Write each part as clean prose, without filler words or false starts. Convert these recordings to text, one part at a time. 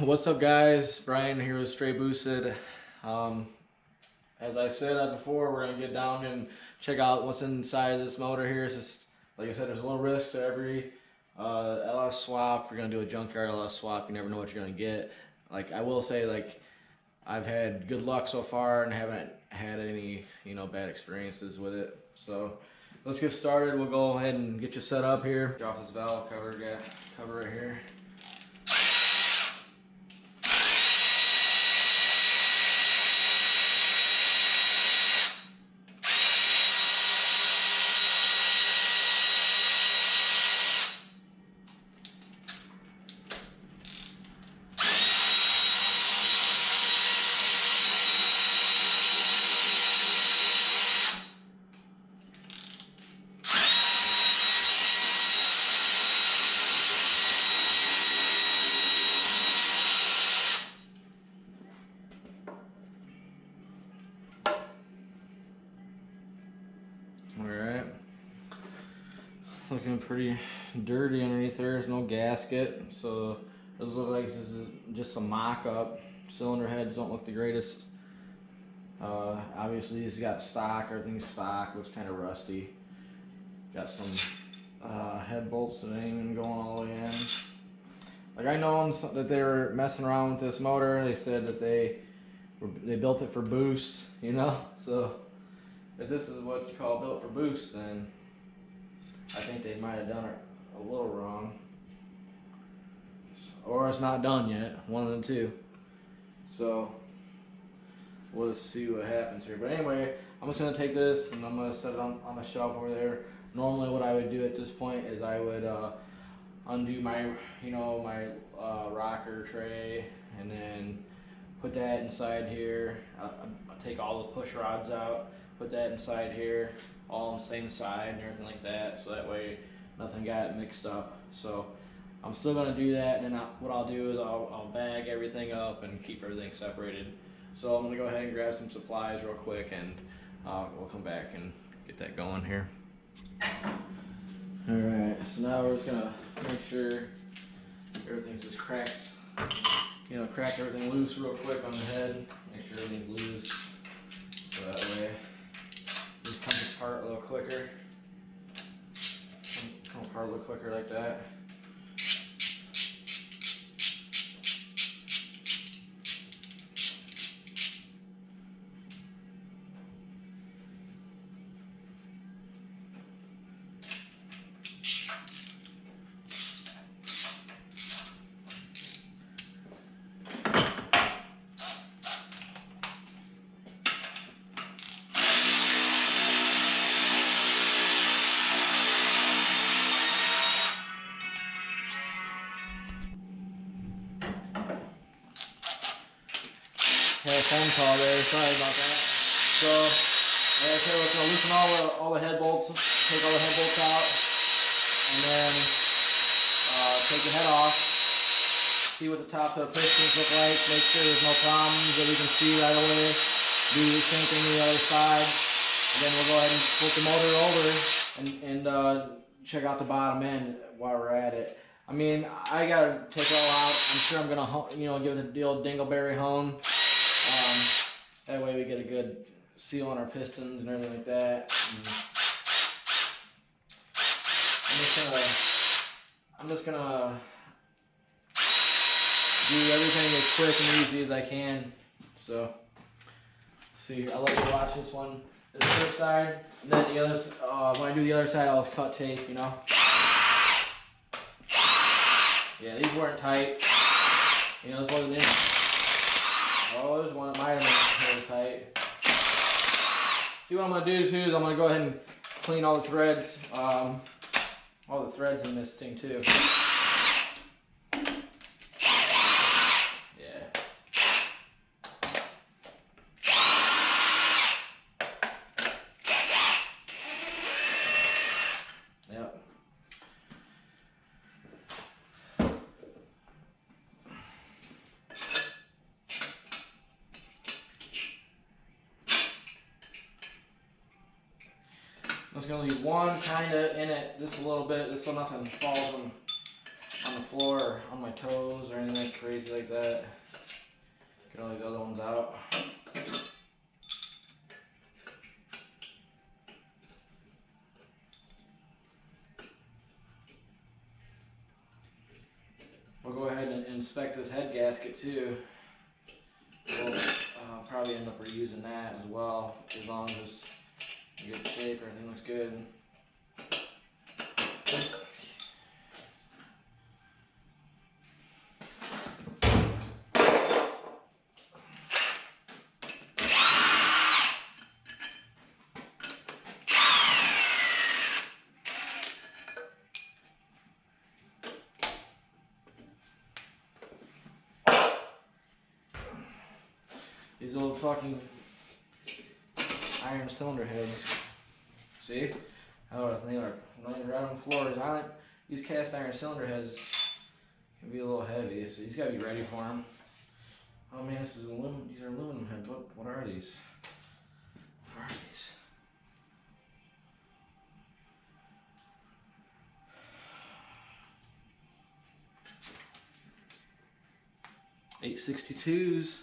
What's up, guys? Brian here with Stray Boosted. As I said before, we're gonna get down and check out what's inside of this motor here. It's just, like I said, there's a little risk to every LS swap. If you're gonna do a junkyard LS swap, you never know what you're gonna get. Like, I will say, like, I've had good luck so far and haven't had any, bad experiences with it. So let's get started. We'll go ahead and get you set up here. Get off this valve cover right here. Alright, looking pretty dirty underneath there. There's no gasket, so it does look like this is just a mock-up. Cylinder heads don't look the greatest. Obviously it's got stock, everything's stock, looks kind of rusty. Got some head bolts that ain't even going all the way in. Like, I know that they were messing around with this motor. They said that they built it for boost, so if this is what you call built for boost, then I think they might have done it a little wrong. Or it's not done yet, one of the two. So we'll just see what happens here. But anyway, I'm just going to take this and I'm going to set it on the shelf over there. Normally what I would do at this point is I would undo my, my rocker tray and then put that inside here. I'll take all the push rods out. Put that inside here, all on the same side and everything like that, so that way nothing got mixed up. So I'm still going to do that, and then what I'll do is I'll bag everything up and keep everything separated. So I'm going to go ahead and grab some supplies real quick, and we'll come back and get that going here. Alright, so now we're just going to make sure everything's just cracked. Crack everything loose real quick on the head, make sure everything's loose, so that way just comes apart a little quicker. Come apart a little quicker like that. Had a phone call there, sorry about that. So, like I said, we're going to loosen all the head bolts, take all the head bolts out, and then take the head off, see what the tops of the pistons look like, make sure there's no problems that we can see right away, do the same thing to the other side, and then we'll go ahead and flip the motor over and check out the bottom end while we're at it. I mean, I got to take it all out. I'm sure I'm going to, give it the old dingleberry hone. That way we get a good seal on our pistons and everything like that. And I'm just gonna do everything as quick and easy as I can. So, see, I'll let you watch this one, this first side, and then the other. When I do the other side, I'll just cut tape. Yeah, these weren't tight. This wasn't in. Oh, there's one that might have been really tight. See, what I'm going to do too is I'm going to go ahead and clean all the threads. All the threads in this thing too. Yeah. Yep. I'm just going to leave one kind of in it, just a little bit, just so nothing falls on the floor or on my toes or anything like crazy like that. Get all these other ones out. We'll go ahead and inspect this head gasket too. We'll probably end up reusing that as well, as long as it's in good shape, everything looks good. These old fucking iron cylinder heads. See? How they are laying around on the floors. These cast iron cylinder heads can be a little heavy, so you just gotta be ready for them. Oh man, this is aluminum. These are aluminum heads. What are these? What are these? $862s.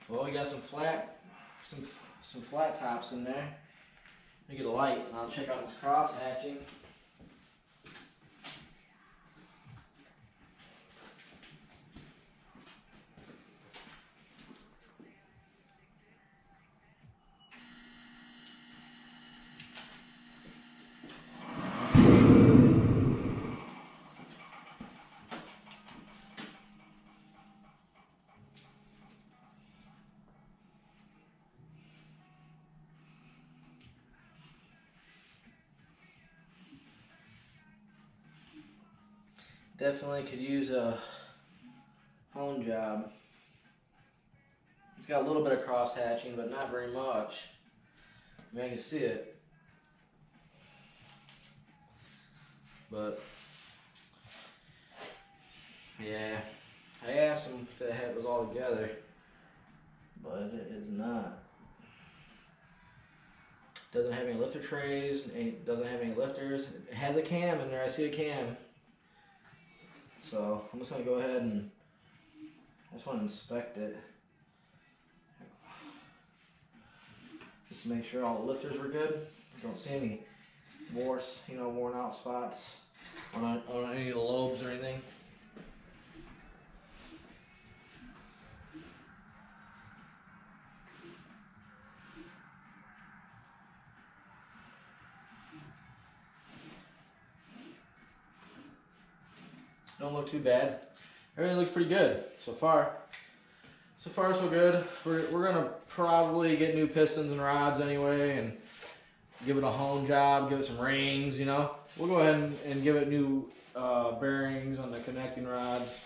Well, we got some flat tops in there. Let me get a light and I'll check out this cross hatching. Definitely could use a hone job. It's got a little bit of cross hatching, but not very much. I mean, I can see it. But, yeah, I asked him if the head was all together, but it is not. Doesn't have any lifter trays, it doesn't have any lifters. It has a cam in there, I see a cam. So I'm just going to go ahead and I just want to inspect it. Just to make sure all the lifters were good. Don't see any worn out spots on any of the lobes or anything. Don't look too bad. Everything looks pretty good so far. So far so good. We're gonna probably get new pistons and rods anyway, and give it a hone job, give it some rings. You know, we'll go ahead and give it new bearings on the connecting rods.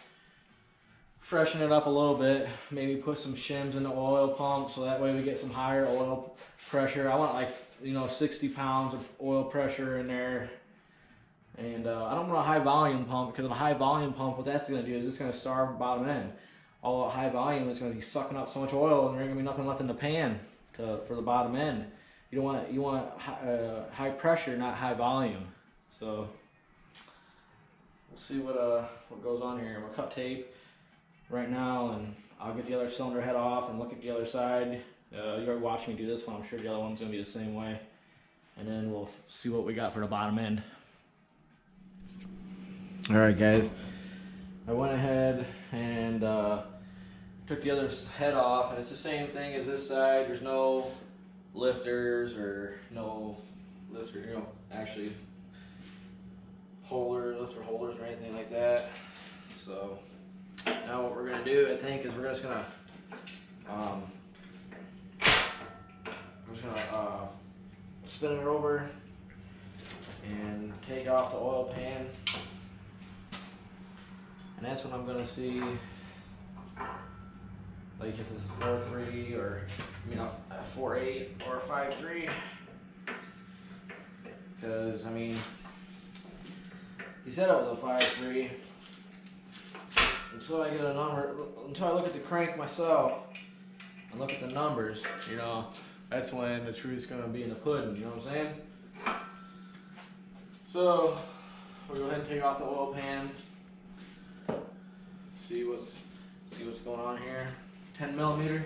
Freshen it up a little bit. Maybe put some shims in the oil pump so that way we get some higher oil pressure. I want like 60 pounds of oil pressure in there. And I don't want a high volume pump, because on a high volume pump, what that's going to do is it's going to starve the bottom end. All high volume is going to be sucking up so much oil, and there's going to be nothing left in the pan for the bottom end. You want high pressure, not high volume. So we'll see what goes on here. I'm gonna cut tape right now, and I'll get the other cylinder head off and look at the other side. You're watching me do this one. I'm sure the other one's going to be the same way, and then we'll see what we got for the bottom end. Alright guys, I went ahead and took the other head off, and it's the same thing as this side. There's no lifters or actually lifter holders or anything like that. So now what we're gonna do, I think, is we're just gonna spin it over and take off the oil pan. And that's when I'm going to see, like, if it's a 4.3 or, a 4.8 or a 5.3. Because, I mean, he said it was a 5.3. Until I get a number, until I look at the crank myself and look at the numbers, that's when the truth's going to be in the pudding, you know what I'm saying? So we'll go ahead and take off the oil pan. See what's going on here. 10 millimeter.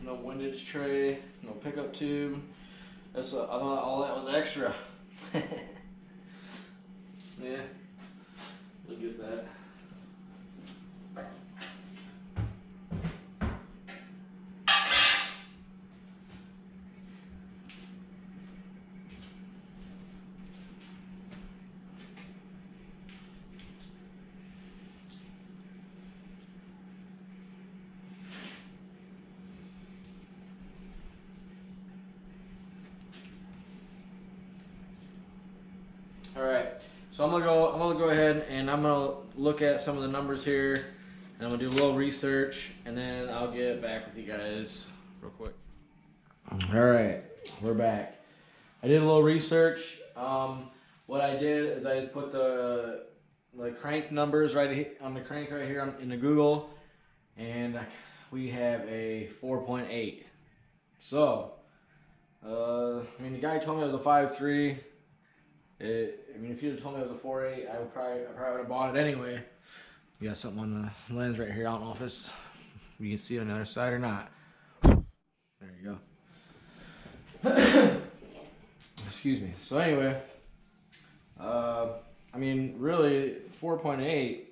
No windage tray, no pickup tube. That's I thought all that was extra. Yeah, look at that. All right, so I'm gonna go ahead and I'm gonna look at some of the numbers here, and I'm gonna do a little research, and then I'll get back with you guys real quick. All right, we're back. I did a little research. What I did is I just put the crank numbers right on the crank right here in the Google, and we have a 4.8. So, I mean, the guy told me it was a 5.3. I mean, if you'd have told me it was a 4.8, I probably would have bought it anyway. You got something on the lens right here. I don't know if you can see it on the other side or not. There you go. Excuse me. So anyway, I mean, really, 4.8.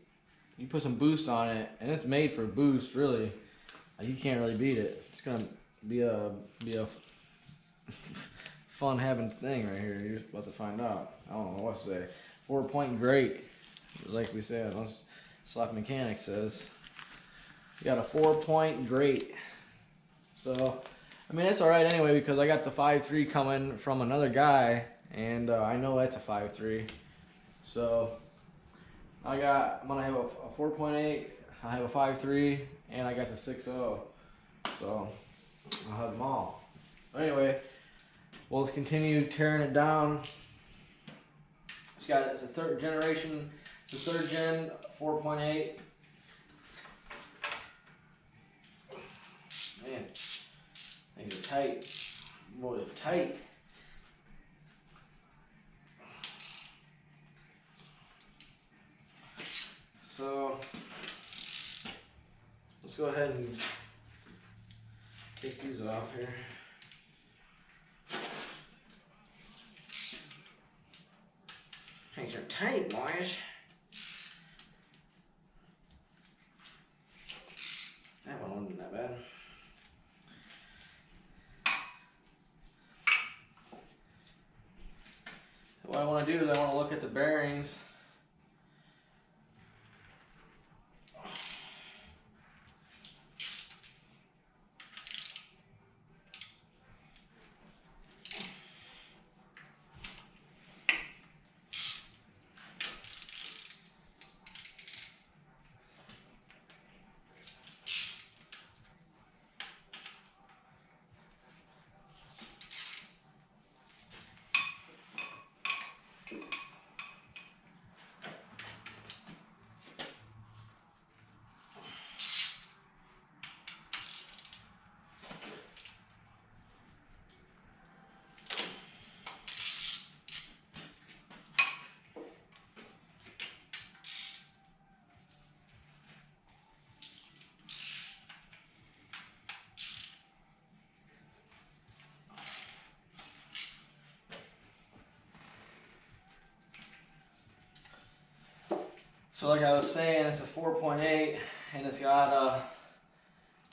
You put some boost on it, and it's made for boost. Really, you can't really beat it. It's gonna be a fun having thing right here. You're about to find out. I don't know what to say. 4-point great, like we said. Slap Mechanic says you got a 4-point great. So I mean, it's all right anyway, because I got the 5.3 coming from another guy, and I know that's a 5.3. So I'm gonna have a 4.8. I have a 5.3, and I got the 6.0. So I'll have them all. Anyway, we'll just continue tearing it down. It's a third generation. It's a third gen 4.8. Man, things are tight. Boy, they're tight. So let's go ahead and take these off here. Things are tight, boys. That one wasn't that bad. So what I want to do is I want to look at the bearings. So like I was saying, it's a 4.8, and it's got a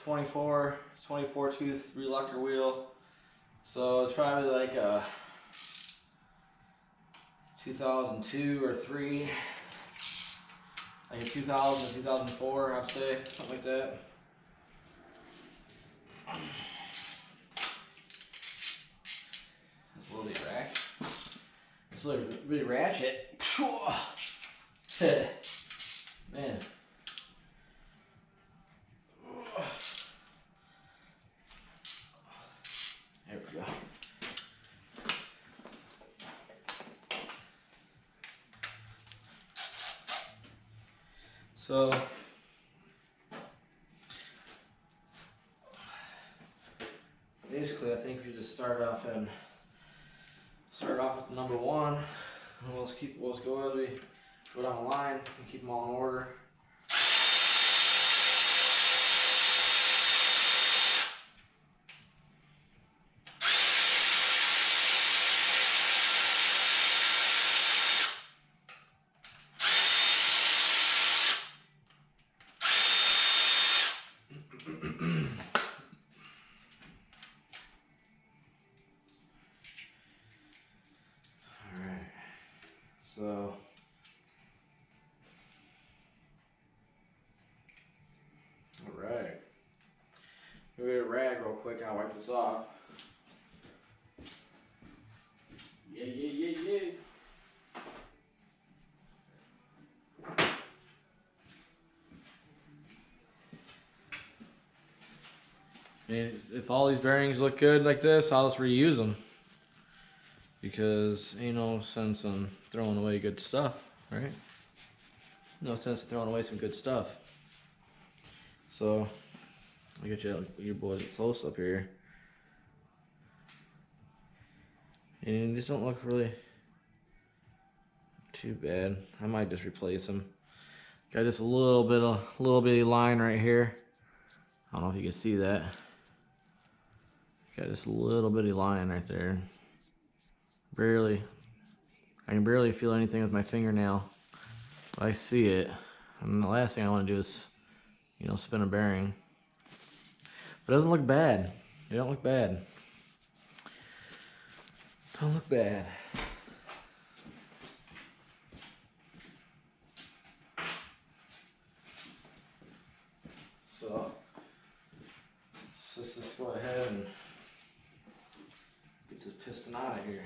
24 tooth reluctor wheel. So it's probably like a 2002 or 3, like a 2000 or 2004, I'd say, something like that. It's a little bit ratchet. It's a little bit ratchet. Man. So basically, I think we just start off with number one. And we'll just go as we go down the line and keep them all in order. So, alright. We'll get a rag real quick and I'll wipe this off. Yeah. And if all these bearings look good like this, I'll just reuse them. Because ain't no sense in throwing away good stuff, right? No sense in throwing away some good stuff. So, I'll get your boys close up here. And these don't look really too bad. I might just replace them. Got just a little bitty line right here. I don't know if you can see that. Got just a little bitty line right there. I can barely feel anything with my fingernail. But I see it. And the last thing I want to do is, spin a bearing. But it doesn't look bad. It don't look bad. Don't look bad. So, let's just go ahead and get this piston out of here.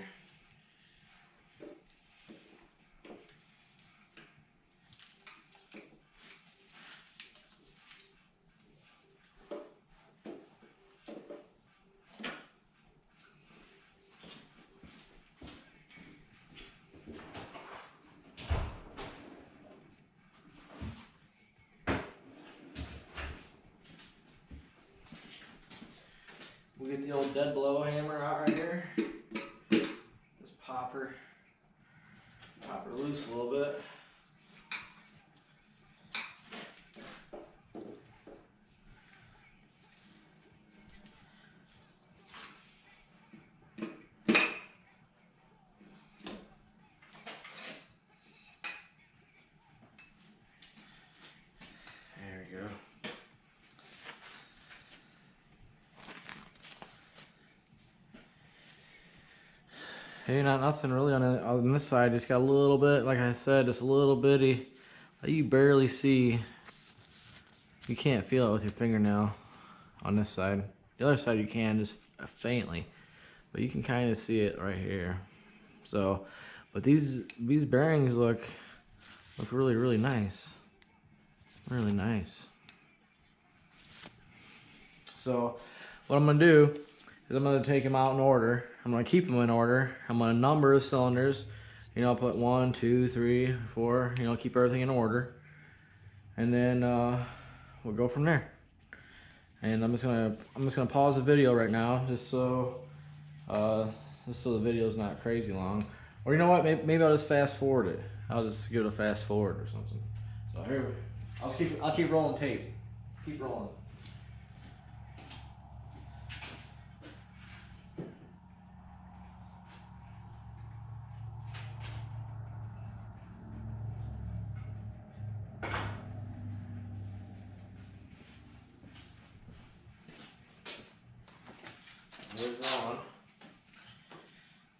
We'll get the old dead blow hammer out right here. Just pop her loose a little bit. There we go. Hey, nothing really on this side. Just got a little bit, like I said, just a little bitty. You barely see. You can't feel it with your fingernail on this side. The other side you can, just faintly, but you can kind of see it right here. So, but these bearings look really nice. Really nice. So, what I'm gonna do is I'm gonna take them out in order. I'm gonna keep them in order. I'm gonna number the cylinders. Put 1, 2, 3, 4. Keep everything in order, and then we'll go from there. And I'm just gonna pause the video right now, just so the video's not crazy long. Or you know what? Maybe I'll just fast forward it. I'll just give it a fast forward or something. So here I'll keep rolling tape. Keep rolling. There's one.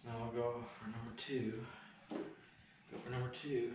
Now I'll go for number 2. Go for number 2.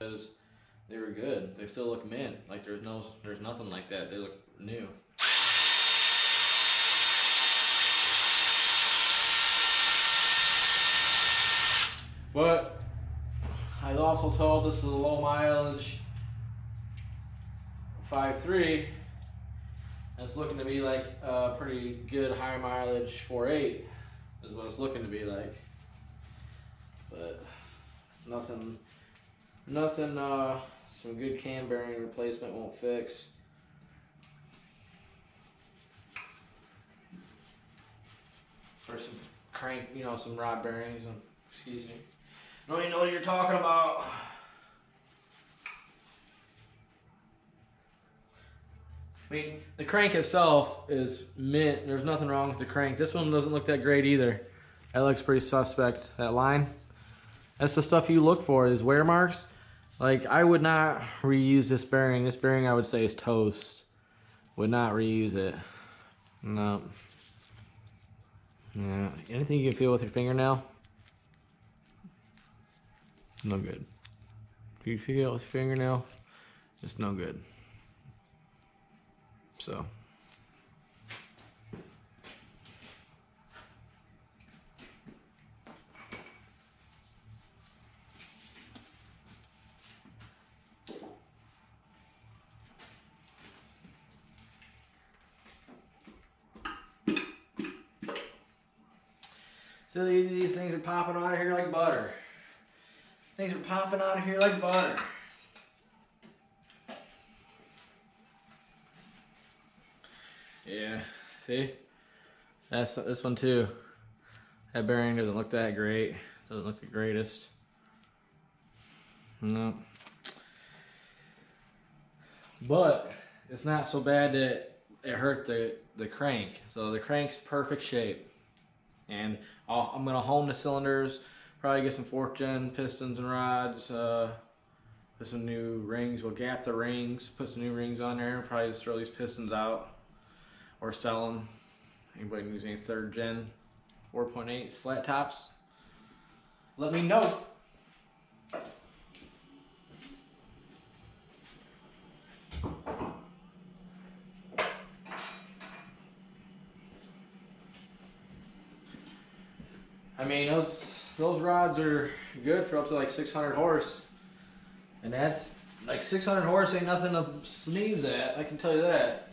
Is they were good. They still look mint. Like there's nothing like that. They look new. But I was also told this is a low mileage 5.3. It's looking to be like a pretty good high mileage 4.8 is what it's looking to be like. But nothing some good cam bearing replacement won't fix. Or some crank, you know, some rod bearings, excuse me. I don't even know what you're talking about. I mean, the crank itself is mint. There's nothing wrong with the crank. This one doesn't look that great either. That looks pretty suspect. That line. That's the stuff you look for, is wear marks. Like, I would not reuse this bearing. This bearing I would say is toast. Would not reuse it. No. Yeah. Anything you can feel with your fingernail? No good. If you feel it with your fingernail, it's no good. So. So these things are popping out of here like butter. Things are popping out of here like butter. Yeah, see? That's this one too. That bearing doesn't look that great. Doesn't look the greatest. No. But it's not so bad that it hurt the crank. So the crank's perfect shape. And I'm gonna hone the cylinders, probably get some 4th gen pistons and rods, put some new rings. We'll gap the rings, put some new rings on there, probably just throw these pistons out or sell them. Anybody needs any 3rd gen 4.8 flat tops? Let me know. I mean, those rods are good for up to like 600 horse, and that's like 600 horse ain't nothing to sneeze at. I can tell you that.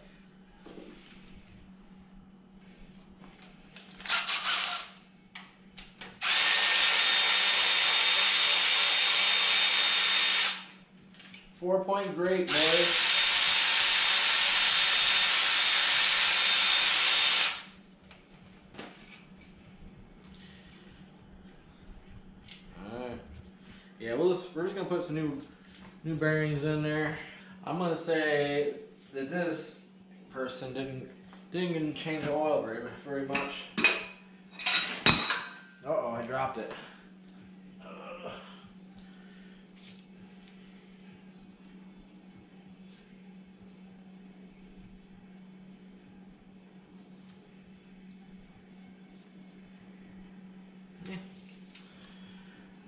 Four-point great, boys. Yeah, we're just gonna put some new bearings in there. I'm gonna say that this person didn't change the oil very much. Uh-oh, I dropped it. Yeah.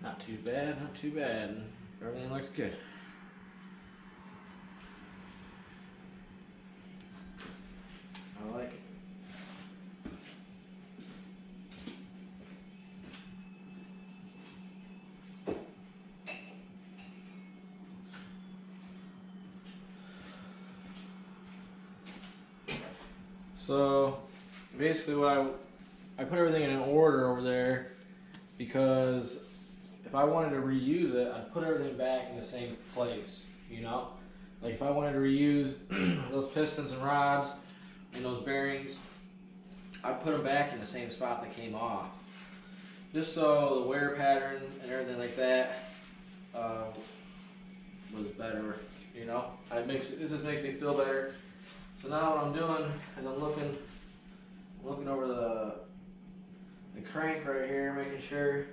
Not too bad, not too bad. Everything looks good. I like it. So basically what I put everything in an order over there because if I wanted to reuse it, I'd put everything back in the same place, you know? Like if I wanted to reuse those pistons and rods and those bearings, I'd put them back in the same spot that came off. Just so the wear pattern and everything like that was better, you know? This just makes me feel better. So now what I'm doing is I'm looking over the crank right here, making sure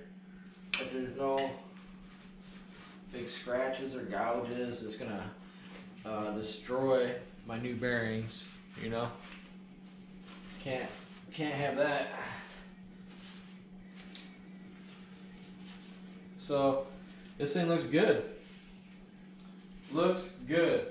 that there's no big scratches or gouges that's gonna destroy my new bearings, you know? Can't have that. So this thing looks good. Looks good.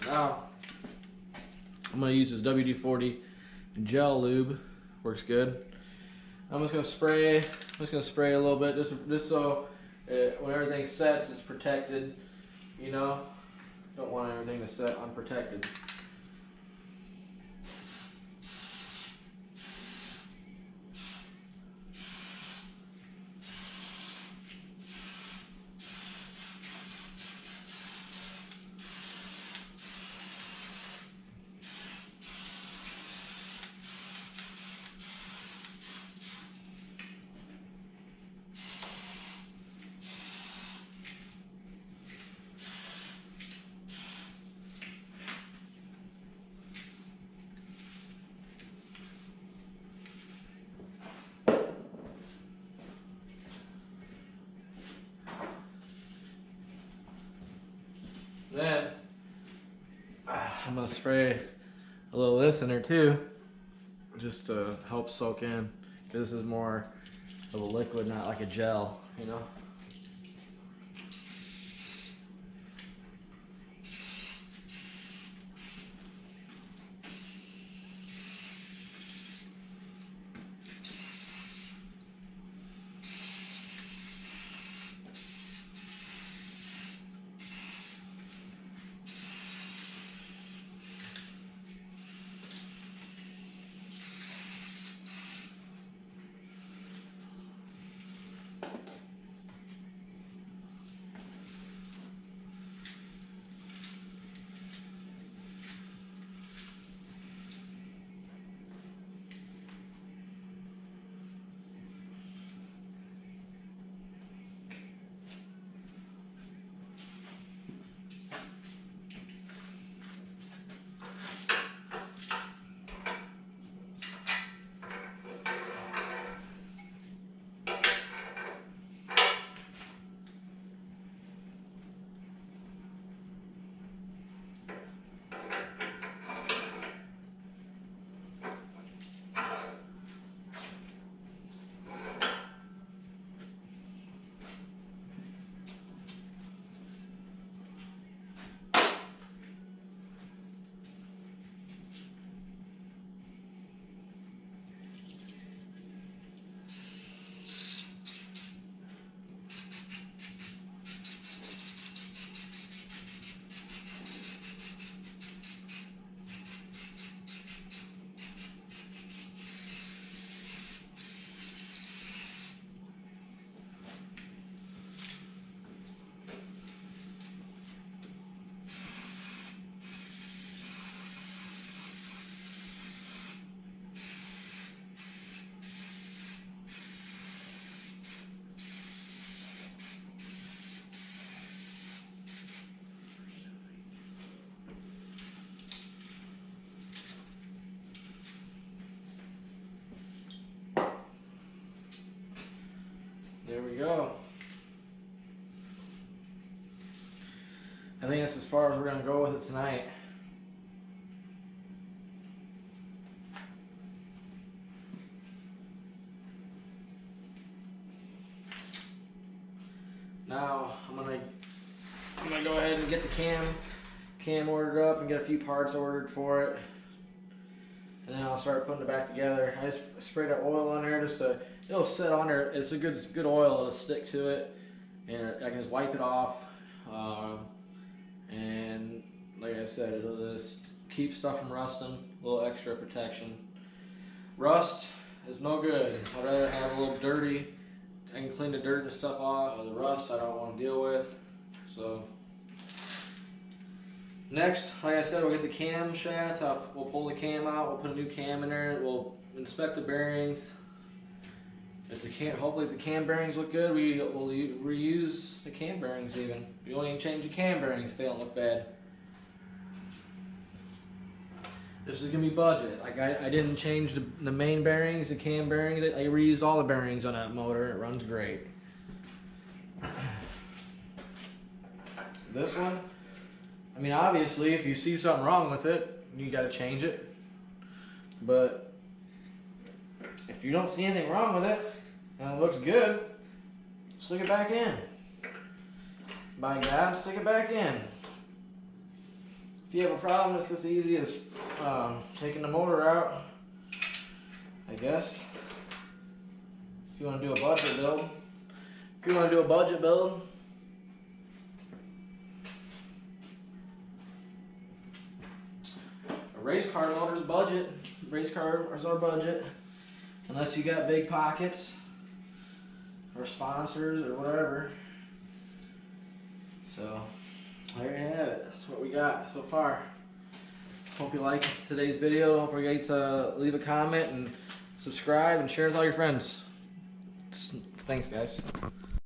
Now, I'm going to use this WD-40 gel lube. Works good. I'm just going to spray. A little bit, just so when everything sets, it's protected. You know, don't want everything to set unprotected. Then I'm gonna spray a little of this in there too, just to help soak in, because this is more of a liquid, not like a gel, you know. There we go. I think that's as far as we're going to go with it tonight. Now I'm gonna go ahead and get the cam ordered up and get a few parts ordered for it, and then I'll start putting it back together. I just sprayed that oil on there just to, it'll sit on there. It's a good oil. It'll stick to it, and I can just wipe it off. And like I said, it'll just keep stuff from rusting. A little extra protection. Rust is no good. I'd rather have a little dirty. I can clean the dirt and stuff off. The rust I don't want to deal with. So next, like I said, we'll get the cam shaft. We'll pull the cam out. We'll put a new cam in there. We'll inspect the bearings. Hopefully if the cam bearings look good, we'll reuse the cam bearings even. We won't even change the cam bearings if they don't look bad. This is gonna be budget. Like I didn't change the main bearings, the cam bearings. I reused all the bearings on that motor. It runs great. This one, I mean, obviously, if you see something wrong with it, you gotta change it. But if you don't see anything wrong with it and it looks good, stick it back in. By God, stick it back in. If you have a problem, it's as easy as taking the motor out, I guess. If you want to do a budget build. If you want to do a budget build, a race car motor's budget. Race cars are budget. Unless you got big pockets or sponsors or whatever. So there you have it. That's what we got so far. Hope you liked today's video. Don't forget to leave a comment and subscribe and share with all your friends. Thanks, guys.